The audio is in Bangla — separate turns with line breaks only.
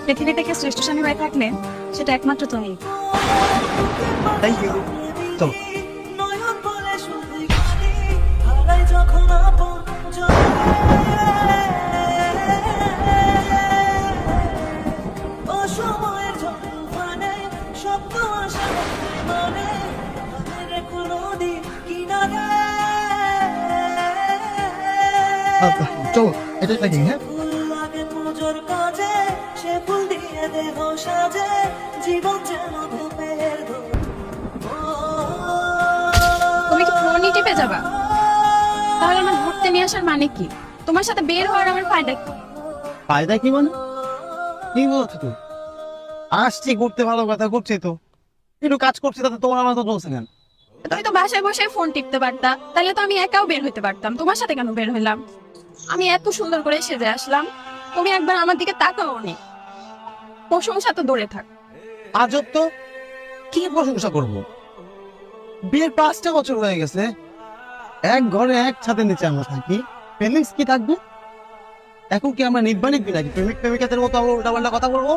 পৃথিবী থেকে শ্রেষ্ঠ স্বামী হয়ে থাকলে সেটা একমাত্র তুমি।
Thank you. চলো। চলো, এটাই প্যাকিং। হ্যাঁ,
তুমি কি ফোনই টিপে যাবা? তাহলে আমার ঘুরতে নিয়ে আসার মানে কি? তোমার সাথে বের হওয়ার আমার ফায়দা কি?
ফায়দা কি মানে? কি বলছো তুমি? আসছি ঘুরতে, ভালো কথা করছি তো, একটু কাজ করছি, তাতে তোমার আমার তো চলছে কেন?
তুমি তো বাসায় বসে ফোন টিপতে পারতা, তাহলে তো আমি একাও বের হইতে পারতাম। তোমার সাথে কেন বের হইলাম? আমি এত সুন্দর করে সেজে আসলাম, তুমি একবার আমার দিকে তাকাও নি। প্রশংসা তো দূরে থাক।
আজব তো, কি প্রশংসা করবো? বিয়ের 5টা বছর হয়ে গেছে, এক ঘরে এক ছাদের নিচে আমরা থাকি, ফিলিংস কি থাকবে? এখন কি আমরা নির্বাণিক নাকি প্রেমিক প্রেমিকাদের মতো আমরা উল্টাপাল্টা কথা বলবো?